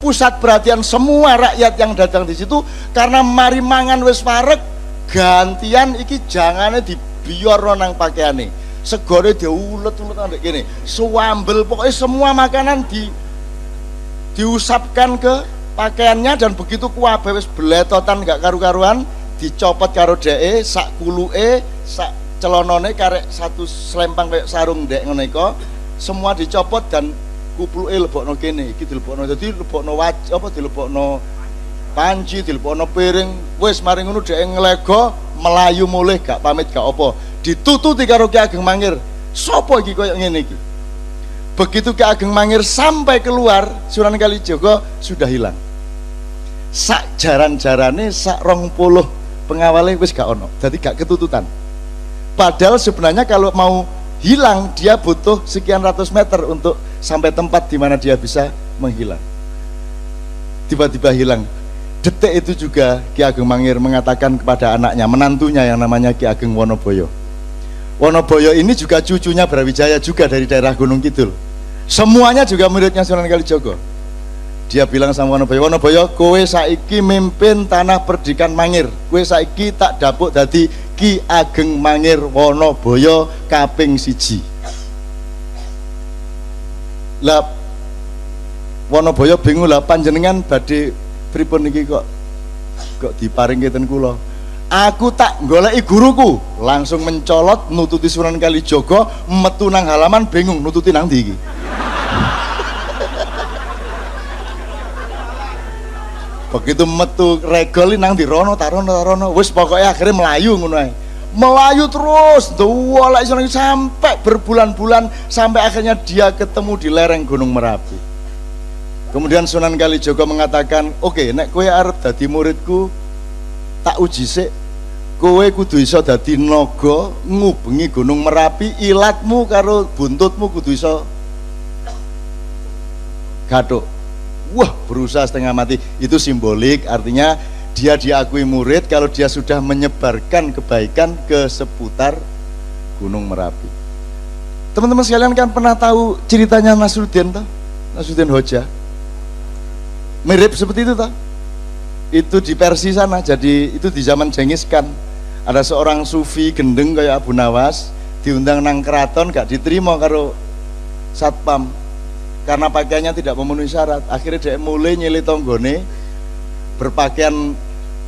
pusat perhatian semua rakyat yang datang di situ, karena mari mangan wis parek, gantian iki jangane dibiarno nang pakaiane, segone diulet-ulet ndek kene, suambel, pokoknya semua makanan diusapkan ke pakaiannya, dan begitu kuwabe wis beletotan gak karu-karuan, dicopot karo dheke, sak kuluke, sak celonone karek satu selempang kayak sarung ndek ngono iku, semua dicopot dan kupluke lebokno kene, iki dilebokno, dadi lebokno apa dilebokno panci, dilebokno piring, wis mari ngono dhek nglego melayu mulih gak pamit gak apa, ditututi karo Ki Ageng Mangir. Sopo iki koyo ngene iki? Begitu Ki Ageng Mangir sampai keluar, Sunan Kalijaga sudah hilang. Sak jaran-jarane sak 20 pengawale wis gak ono, jadi gak ketututan. Padahal sebenarnya kalau mau hilang dia butuh sekian ratus meter untuk sampai tempat di mana dia bisa menghilang. Tiba-tiba hilang. Detik itu juga Ki Ageng Mangir mengatakan kepada anaknya, menantunya yang namanya Ki Ageng Wonoboyo. Wonoboyo ini juga cucunya Brawijaya juga dari daerah Gunung Kidul. Semuanya juga muridnya Sunan Kalijaga. Dia bilang sama Wonoboyo, Wonoboyo, kowe saiki mimpin tanah Perdikan Mangir. Kowe saiki tak dapuk dadi Ki Ageng Mangir Wonoboyo kaping 1. Lah Wonoboyo bingung, lah panjenengan badhe pripun niki kok diparing ngeten kula. Aku tak goleki guruku, langsung mencolot nututi Sunan Kalijaga, metu nang halaman bingung nututi nang ndi iki. Begitu metu regol nang di rono tarono, wis pokoknya akhirnya melayu ngono ae. Melayu terus, dolek sampai berbulan-bulan, sampai akhirnya dia ketemu di lereng Gunung Merapi. Kemudian Sunan Kalijaga mengatakan, oke, nek kowe arep dadi muridku, tak uji sik. Kowe kudu iso dadi naga ngubengi Gunung Merapi, ilatmu karo buntutmu kudu iso gathuk. Wah, berusaha setengah mati. Itu simbolik, artinya dia diakui murid kalau dia sudah menyebarkan kebaikan ke seputar Gunung Merapi. Teman-teman sekalian kan pernah tahu ceritanya Nasruddin toh? Nasruddin Hoja. Mirip seperti itu toh? Itu di Persia sana, jadi itu di zaman Genghis Khan. Ada seorang sufi gendeng kayak Abu Nawas, diundang nang keraton gak diterima karo satpam. Karena pakaiannya tidak memenuhi syarat, akhirnya dia mulai nyili tonggone, berpakaian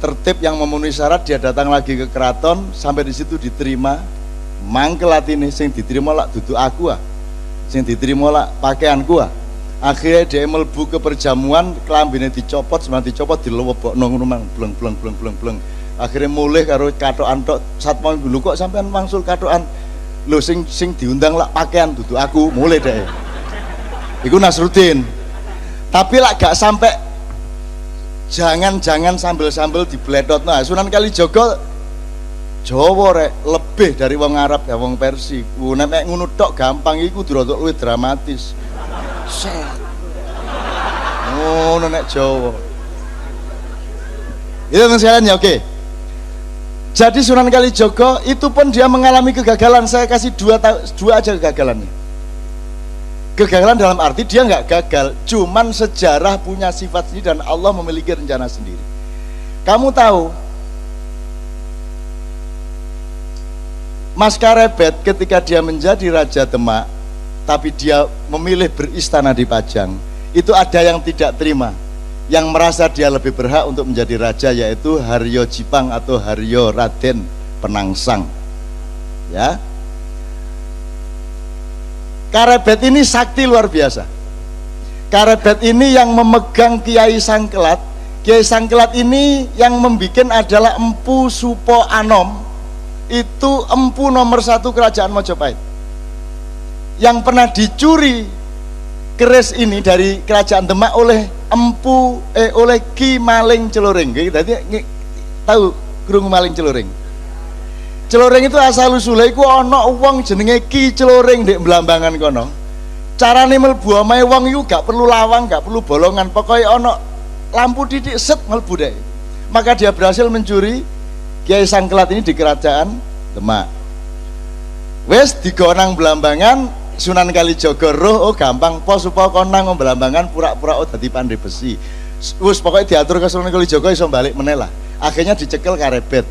tertib yang memenuhi syarat. Dia datang lagi ke keraton, sampai di situ diterima. Mangkel atine, sing diterima lak duduk aku sing diterima lak pakaianku Akhirnya dia melbu ke perjamuan, kelambine dicopot, sebenarnya dicopot dilewebokno ngono mang, bleng. Akhirnya mulai karo katokan tok, satpam dulu kok sampean mangsul katokan. Lho sing diundang lak pakaian duduk aku, mulai deh. Iku Nasruddin. Tapi lah gak sampai, jangan sambil dibledot. Nah, Sunan Kalijaga Jawa rek lebih dari wong Arab ya wong Persia. Nek ngono tok gampang iku dirotok luwih dramatis. Ngono nek Jawa. Itu sekalian ya, oke. Jadi Sunan Kalijaga itu pun dia mengalami kegagalan. Saya kasih dua aja kegagalannya. Kegagalan dalam arti dia nggak gagal, cuman sejarah punya sifat sendiri dan Allah memiliki rencana sendiri. Kamu tahu Mas Karebet ketika dia menjadi Raja Demak, tapi dia memilih beristana di Pajang, itu ada yang tidak terima, yang merasa dia lebih berhak untuk menjadi raja, yaitu Haryo Jipang atau Haryo Raden Penangsang. Ya. Karebet ini sakti luar biasa. Karebet ini yang memegang Kiai Sangkelat. Kiai Sangkelat ini yang membuat adalah Empu Supo Anom. Itu empu nomor 1 kerajaan Majapahit. Yang pernah dicuri keris ini dari kerajaan Demak oleh oleh Ki Maling Celoring. Jadi tahu krungu Maling Celoring? Celoring itu asal usulnya iku ana wong jenenge Ki Celoring ndek Blambangan kono. Carane mlebu omahe wong iku gak perlu lawang, gak perlu bolongan, pokoknya ana lampu titik set mlebu deh. Maka dia berhasil mencuri Kiai Sangkelat ini di kerajaan Demak. Wes digonang Blambangan, Sunan Kalijaga roh, oh gampang po supaya konang Belambangan pura-pura oh dadi pandai besi. Wis pokoknya diatur ke Sunan Kalijaga iso balik meneh lah. Akhirnya dicekel Karebet.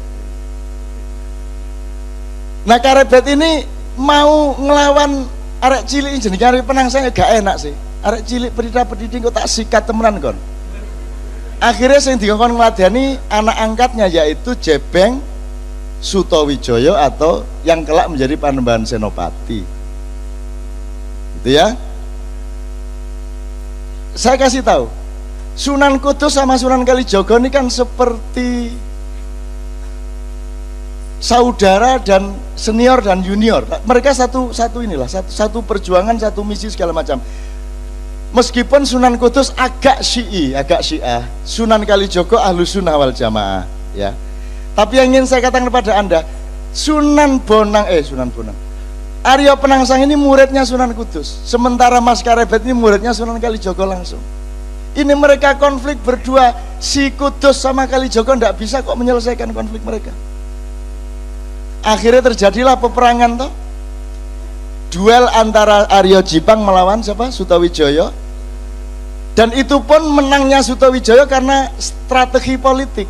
Nah Karebet ini mau ngelawan arek cilik jenenge arek Penangsang gak enak sih. Arek cilik pedita-pedidi kok tak sikat temenan kon. Akhirnya sing dikon ngladeni anak angkatnya yaitu Jebeng Sutawijaya atau yang kelak menjadi Panembahan Senopati. Gitu ya. Saya kasih tahu, Sunan Kudus sama Sunan Kalijaga ini kan seperti saudara dan senior dan junior. Mereka satu perjuangan, satu misi segala macam. Meskipun Sunan Kudus agak Syiah, Sunan Kalijaga Ahlus Sunnah wal Jamaah, ya. Tapi yang ingin saya katakan kepada Anda, Sunan Bonang, Arya Penangsang ini muridnya Sunan Kudus, sementara Mas Karebet ini muridnya Sunan Kalijaga langsung. Ini mereka konflik berdua, si Kudus sama Kalijaga tidak bisa kok menyelesaikan konflik mereka. Akhirnya terjadilah peperangan toh. Duel antara Arya Jipang melawan siapa? Sutawijaya. Dan itu pun menangnya Sutawijaya karena strategi politik.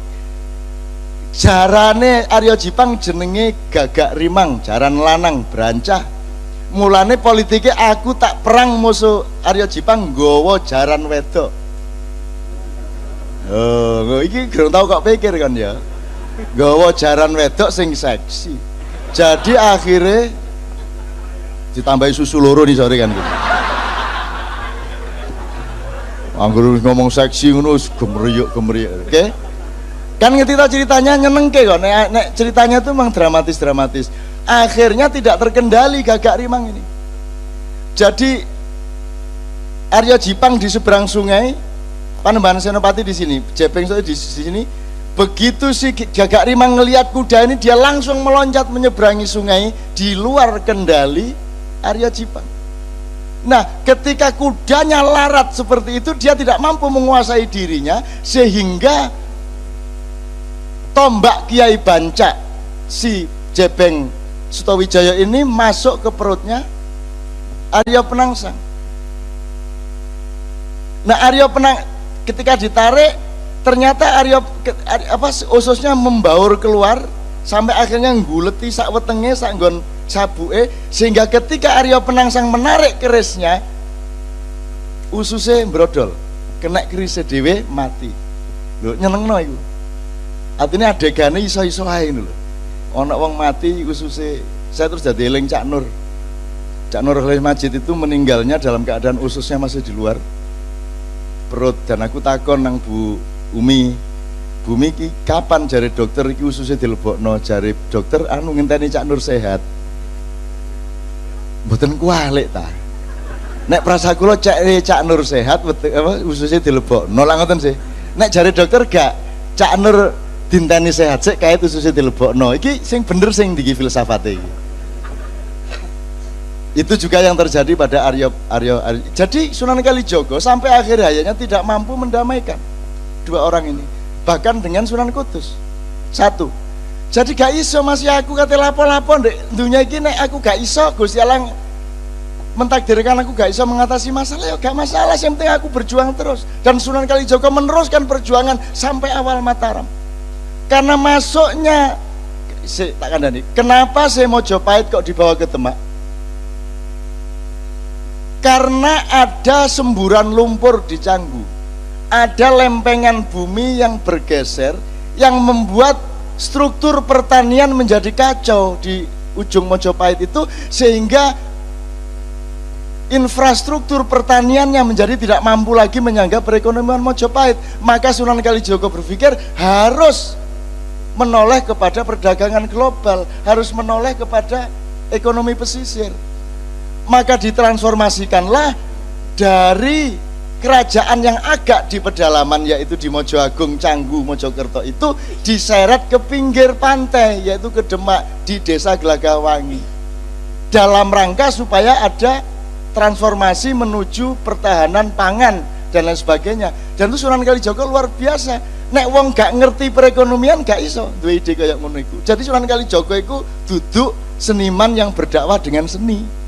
Jarane Arya Jipang jenenge Gagak Rimang, jaran lanang brancah. Mulane politiknya aku tak perang musuh Arya Jipang nggawa jaran wedok. Oh, iki kurang tahu kok pikir kan ya. Nggawa jaran wedok sing seksi. Jadi akhirnya ditambahi susu loro nih sore kan gitu. Anggur ngomong seksi ngono gemeriyuk. Oke? Kan ngerti tau ceritanya nyenengke kok. Nek ceritanya tuh memang dramatis. Akhirnya tidak terkendali Gagak Rimang ini. Jadi Arya Jipang di seberang sungai, Panembahan Senopati di sini, Jepeng di sini. Begitu si Gagak Rimang ngelihat kuda ini, dia langsung meloncat menyeberangi sungai di luar kendali Arya Jipang. Nah, ketika kudanya larat seperti itu, dia tidak mampu menguasai dirinya, sehingga tombak Kiai Banca si Jebeng Sutawijaya ini masuk ke perutnya Arya Penangsang. Nah, ketika ditarik, ternyata ususnya membaur keluar sampai akhirnya ngguleti sak wetenge sak nggon sabuke, sehingga ketika Arya Penangsang menarik kerisnya, ususnya brodol, kena kerisnya dewe mati. Lho nyenengno iku. Artinya adegane iso-iso ae lho. Ana wong mati ususnya, saya terus jadi eling Cak Nur. Cak Nur Khalil Majid itu meninggalnya dalam keadaan ususnya masih di luar perut, dan aku takon nang Bu Umi, Bumi ki kapan jari dokter iki ususnya dilebokno, jari dokter anu ngenteni Cak Nur sehat. Mboten kualik ta. Nek prasa kula Cak Nur sehat ususnya dilebokno lha ngoten sih. Nek jari dokter gak Cak Nur dinteni sehat sik kait ususnya dilebokno. Iki sing bener sing diki filsafate iki. Itu juga yang terjadi pada Arya. Jadi Sunan Kalijaga sampai akhir hayatnya tidak mampu mendamaikan dua orang ini, bahkan dengan Sunan Kudus. Satu, jadi gak iso masih aku kate lapo-lapo ndek dunia iki, nek aku gak iso Gusti Allah mentakdirkan aku gak iso mengatasi masalah, ya gak masalah, yang penting aku berjuang terus. Dan Sunan Kalijaga meneruskan perjuangan sampai awal Mataram. Karena masuknya tak kandani, kenapa saya Mojopahit kok dibawa ke Demak? Karena ada semburan lumpur di Canggu, ada lempengan bumi yang bergeser, yang membuat struktur pertanian menjadi kacau di ujung Mojopahit itu, sehingga infrastruktur pertaniannya menjadi tidak mampu lagi menyangga perekonomian Mojopahit. Maka Sunan Kalijaga berpikir harus menoleh kepada perdagangan global, harus menoleh kepada ekonomi pesisir. Maka ditransformasikanlah dari kerajaan yang agak di pedalaman, yaitu di Mojo Agung, Canggu, Mojokerto, itu diseret ke pinggir pantai, yaitu ke Demak di desa Gelagawangi, dalam rangka supaya ada transformasi menuju pertahanan pangan dan lain sebagainya. Dan itu Sunan Kalijaga luar biasa. Nek wong gak ngerti perekonomian gak iso duwe ide kayak ngono iku. Jadi Sunan Kalijaga iku duduk seniman yang berdakwah dengan seni.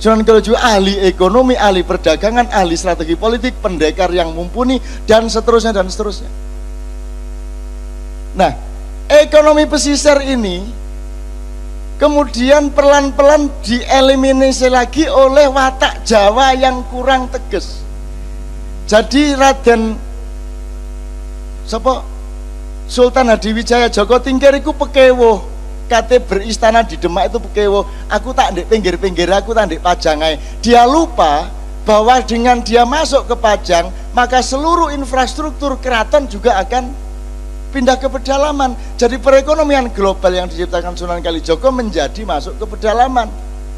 Sunan Kalijogo ahli ekonomi, ahli perdagangan, ahli strategi politik, pendekar yang mumpuni, dan seterusnya dan seterusnya. Nah, ekonomi pesisir ini kemudian pelan-pelan dieliminasi lagi oleh watak Jawa yang kurang tegas. Jadi Raden Sultan Hadiwijaya Joko Tingkir iku pekewo, kate beristana di Demak itu pekewo. Aku tak ndek pinggir-pinggir, aku tak ndek Pajangai. Dia lupa bahwa dengan dia masuk ke Pajang, maka seluruh infrastruktur keraton juga akan pindah ke pedalaman. Jadi perekonomian global yang diciptakan Sunan Kalijogo menjadi masuk ke pedalaman.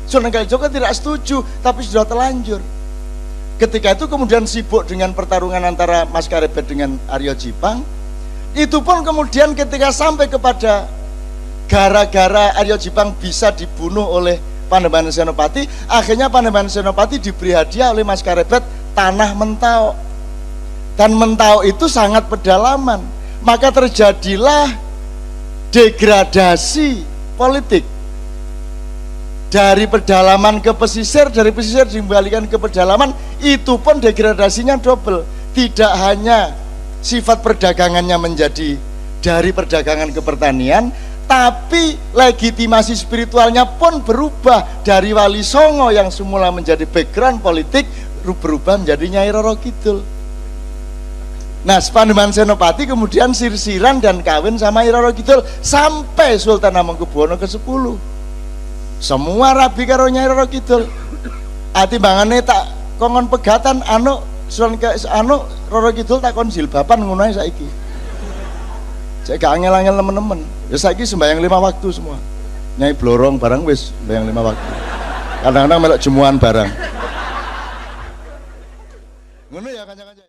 Sunan Kalijogo tidak setuju, tapi sudah terlanjur. Ketika itu kemudian sibuk dengan pertarungan antara Mas Karebet dengan Aryo Jipang. Itu pun kemudian ketika sampai kepada gara-gara Aryo Jipang bisa dibunuh oleh Panembahan Senopati, akhirnya Panembahan Senopati diberi hadiah oleh Mas Karebet tanah Mentau. Dan Mentau itu sangat pedalaman. Maka terjadilah degradasi politik dari pedalaman ke pesisir, dari pesisir dikembalikan ke pedalaman. Itu pun degradasinya double. Tidak hanya sifat perdagangannya menjadi dari perdagangan ke pertanian, tapi legitimasi spiritualnya pun berubah dari Wali Songo yang semula menjadi background politik berubah menjadi Nyai Roro Kidul. Nah, Panembahan Senopati kemudian sirsiran dan kawin sama Nyai Roro Kidul sampai Sultan Hamengkubuwono ke-10. Semua rabi karo Nyai Roro Kidul. Atimbangane tak kongon pegatan Roro Kidul tak kon jilbaban ngono ae saiki. Cek gak angel-angel temen-temen. Ya saiki sembahyang 5 waktu semua. Nyai blorong barang wis sembahyang 5 waktu. Kadang-kadang melok jemuan barang. Ngono ya kanca-kanca.